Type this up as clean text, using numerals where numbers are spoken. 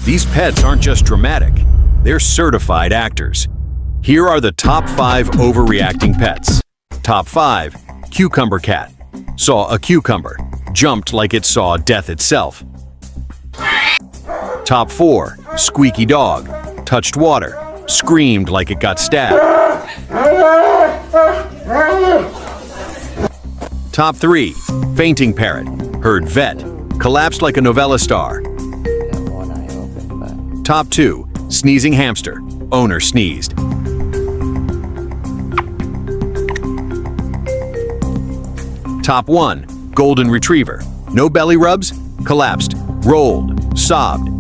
These pets aren't just dramatic, they're certified actors. Here are the top 5 overreacting pets. Top 5. Cucumber cat. Saw a cucumber. Jumped like it saw death itself. Top 4. Squeaky dog. Touched water. Screamed like it got stabbed. Top 3. Fainting parrot. Heard vet. Collapsed like a novella star. Top 2. Sneezing hamster. Owner sneezed. Top 1. Golden retriever. No belly rubs. Collapsed. Rolled. Sobbed.